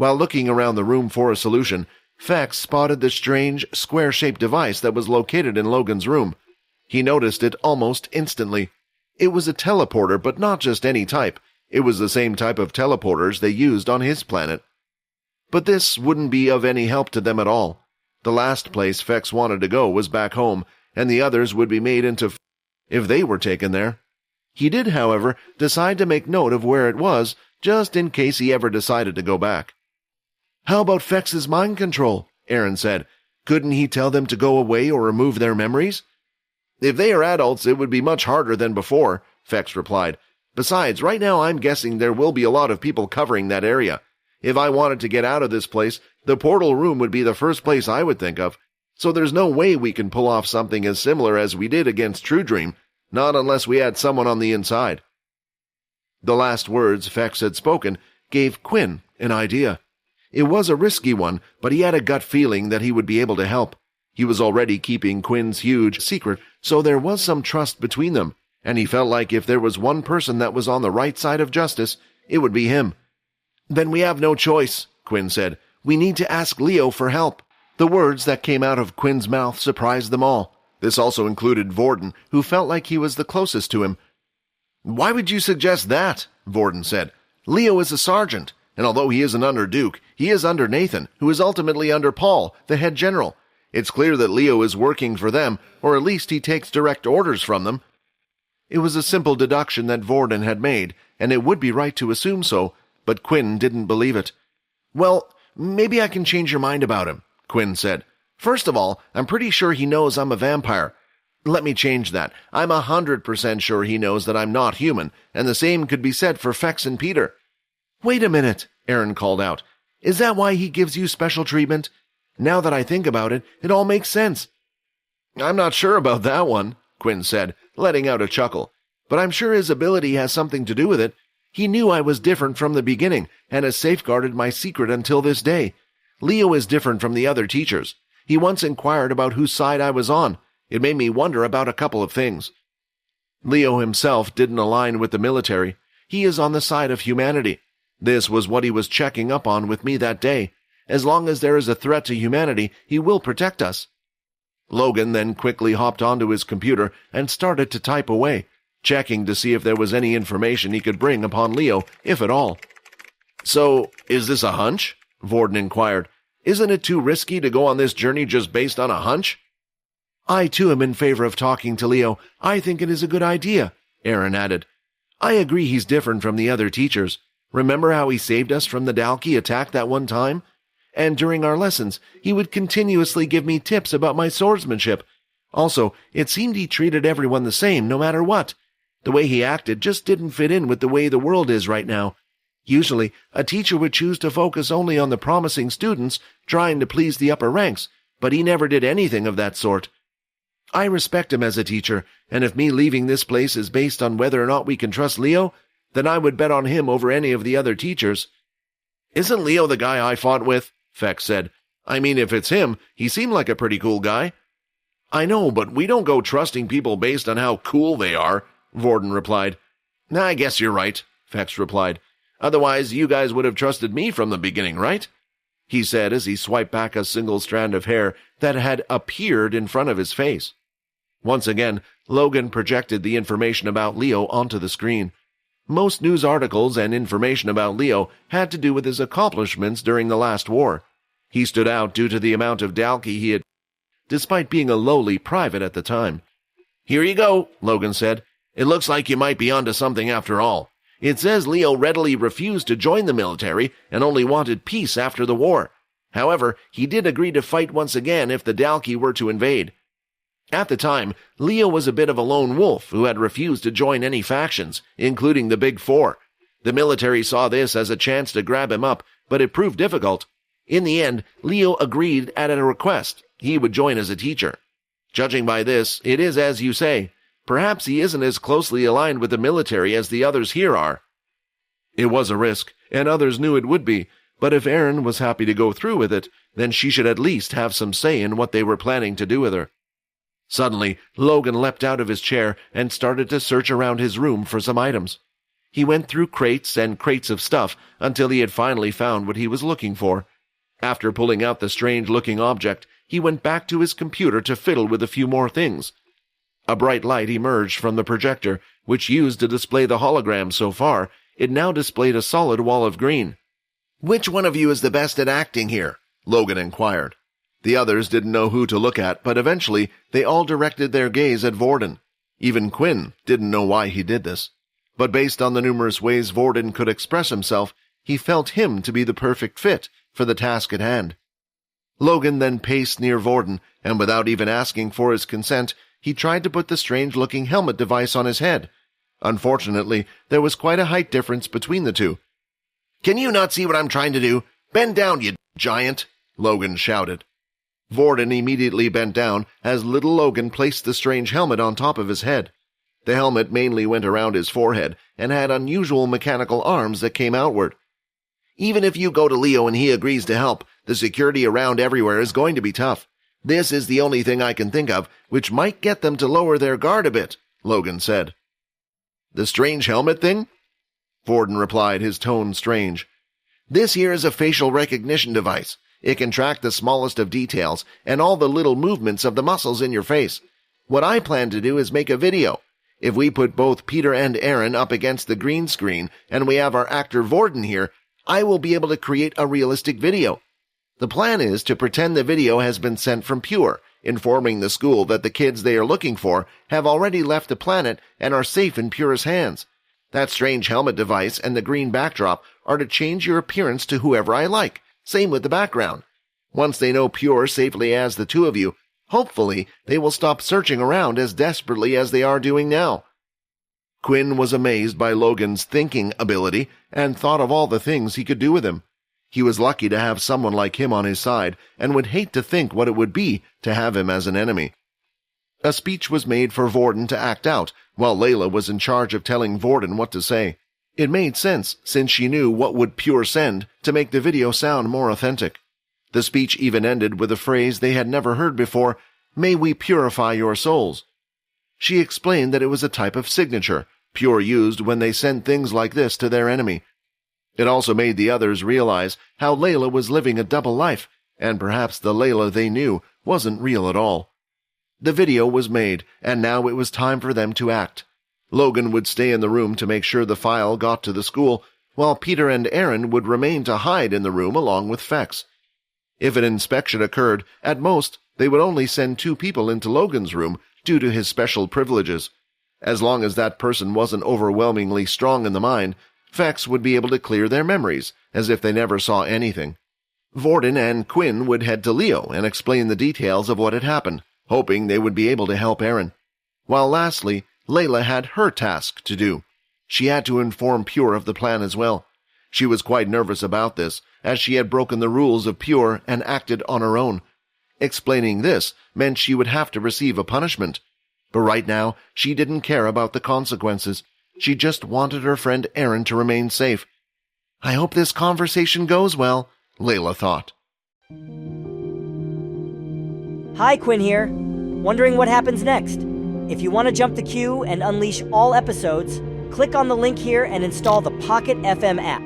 While looking around the room for a solution, Fex spotted the strange, square-shaped device that was located in Logan's room. He noticed it almost instantly. It was a teleporter, but not just any type. It was the same type of teleporters they used on his planet. But this wouldn't be of any help to them at all. The last place Fex wanted to go was back home, and the others would be made into if they were taken there. He did, however, decide to make note of where it was, just in case he ever decided to go back. "How about Fex's mind control?" Erin said. "Couldn't he tell them to go away or remove their memories?" "If they are adults, it would be much harder than before," Fex replied. "Besides, right now I'm guessing there will be a lot of people covering that area. If I wanted to get out of this place, the portal room would be the first place I would think of. So there's no way we can pull off something as similar as we did against True Dream, not unless we had someone on the inside." The last words Fex had spoken gave Quinn an idea. It was a risky one, but he had a gut feeling that he would be able to help. He was already keeping Quinn's huge secret, so there was some trust between them, and he felt like if there was one person that was on the right side of justice, it would be him. "Then we have no choice," Quinn said. "We need to ask Leo for help." The words that came out of Quinn's mouth surprised them all. This also included Vorden, who felt like he was the closest to him. "Why would you suggest that?" Vorden said. "Leo is a sergeant, and although he isn't under Duke, he is under Nathan, who is ultimately under Paul, the head general. It's clear that Leo is working for them, or at least he takes direct orders from them." It was a simple deduction that Vorden had made, and it would be right to assume so, but Quinn didn't believe it. "Well, maybe I can change your mind about him," Quinn said. "First of all, I'm pretty sure he knows I'm a vampire. Let me change that. I'm 100% sure he knows that I'm not human, and the same could be said for Fex and Peter." "Wait a minute," Erin called out. "Is that why he gives you special treatment? Now that I think about it, it all makes sense." "I'm not sure about that one," Quinn said, letting out a chuckle. "But I'm sure his ability has something to do with it. He knew I was different from the beginning, and has safeguarded my secret until this day. Leo is different from the other teachers. He once inquired about whose side I was on. It made me wonder about a couple of things. Leo himself didn't align with the military. He is on the side of humanity. This was what he was checking up on with me that day. As long as there is a threat to humanity, he will protect us." Logan then quickly hopped onto his computer and started to type away, checking to see if there was any information he could bring upon Leo, if at all. "So, is this a hunch?" Vorden inquired. "Isn't it too risky to go on this journey just based on a hunch?" "I, too, am in favor of talking to Leo. I think it is a good idea," Erin added. "I agree he's different from the other teachers. Remember how he saved us from the Dalki attack that one time? And during our lessons, he would continuously give me tips about my swordsmanship. Also, it seemed he treated everyone the same, no matter what. The way he acted just didn't fit in with the way the world is right now. Usually, a teacher would choose to focus only on the promising students, trying to please the upper ranks, but he never did anything of that sort. I respect him as a teacher, and if me leaving this place is based on whether or not we can trust Leo, then I would bet on him over any of the other teachers." "Isn't Leo the guy I fought with?" Fex said. "I mean, if it's him, he seemed like a pretty cool guy." "I know, but we don't go trusting people based on how cool they are," Vorden replied. "I guess you're right," Fex replied. "Otherwise, you guys would have trusted me from the beginning, right?" he said as he swiped back a single strand of hair that had appeared in front of his face. Once again, Logan projected the information about Leo onto the screen. Most news articles and information about Leo had to do with his accomplishments during the last war. He stood out due to the amount of Dalki he had, despite being a lowly private at the time. "Here you go," Logan said. "It looks like you might be onto something after all. It says Leo readily refused to join the military and only wanted peace after the war. However, he did agree to fight once again if the Dalki were to invade. At the time, Leo was a bit of a lone wolf who had refused to join any factions, including the Big Four. The military saw this as a chance to grab him up, but it proved difficult. In the end, Leo agreed at a request. He would join as a teacher. Judging by this, it is as you say. Perhaps he isn't as closely aligned with the military as the others here are." It was a risk, and others knew it would be, but if Erin was happy to go through with it, then she should at least have some say in what they were planning to do with her. Suddenly, Logan leapt out of his chair and started to search around his room for some items. He went through crates and crates of stuff until he had finally found what he was looking for. After pulling out the strange-looking object, he went back to his computer to fiddle with a few more things. A bright light emerged from the projector, which used to display the hologram so far. It now displayed a solid wall of green. "Which one of you is the best at acting here?" Logan inquired. The others didn't know who to look at, but eventually they all directed their gaze at Vorden. Even Quinn didn't know why he did this. But based on the numerous ways Vorden could express himself, he felt him to be the perfect fit for the task at hand. Logan then paced near Vorden, and without even asking for his consent, he tried to put the strange-looking helmet device on his head. Unfortunately, there was quite a height difference between the two. "Can you not see what I'm trying to do? Bend down, you giant!" Logan shouted. Vorden immediately bent down as little Logan placed the strange helmet on top of his head. The helmet mainly went around his forehead and had unusual mechanical arms that came outward. "Even if you go to Leo and he agrees to help, the security around everywhere is going to be tough. This is the only thing I can think of which might get them to lower their guard a bit," Logan said. "The strange helmet thing?" Vorden replied, his tone strange. "This here is a facial recognition device. It can track the smallest of details and all the little movements of the muscles in your face. What I plan to do is make a video. If we put both Peter and Erin up against the green screen and we have our actor Vorden here, I will be able to create a realistic video. The plan is to pretend the video has been sent from Pure, informing the school that the kids they are looking for have already left the planet and are safe in Pure's hands. That strange helmet device and the green backdrop are to change your appearance to whoever I like. Same with the background. Once they know Pure safely has the two of you, hopefully they will stop searching around as desperately as they are doing now." Quinn was amazed by Logan's thinking ability and thought of all the things he could do with him. He was lucky to have someone like him on his side and would hate to think what it would be to have him as an enemy. A speech was made for Vorden to act out, while Layla was in charge of telling Vorden what to say. It made sense, since she knew what would Pure send to make the video sound more authentic. The speech even ended with a phrase they had never heard before, "May we purify your souls." She explained that it was a type of signature Pure used when they sent things like this to their enemy. It also made the others realize how Layla was living a double life, and perhaps the Layla they knew wasn't real at all. The video was made, and now it was time for them to act. Logan would stay in the room to make sure the file got to the school, while Peter and Erin would remain to hide in the room along with Fex. If an inspection occurred, at most, they would only send 2 people into Logan's room due to his special privileges. As long as that person wasn't overwhelmingly strong in the mind, Fex would be able to clear their memories, as if they never saw anything. Vorden and Quinn would head to Leo and explain the details of what had happened, hoping they would be able to help Erin. While lastly, Layla had her task to do. She had to inform Pure of the plan as well. She was quite nervous about this, as she had broken the rules of Pure and acted on her own. Explaining this meant she would have to receive a punishment. But right now, she didn't care about the consequences. She just wanted her friend Erin to remain safe. "I hope this conversation goes well," Layla thought. Hi, Quinn here. Wondering what happens next? If you want to jump the queue and unleash all episodes, click on the link here and install the Pocket FM app.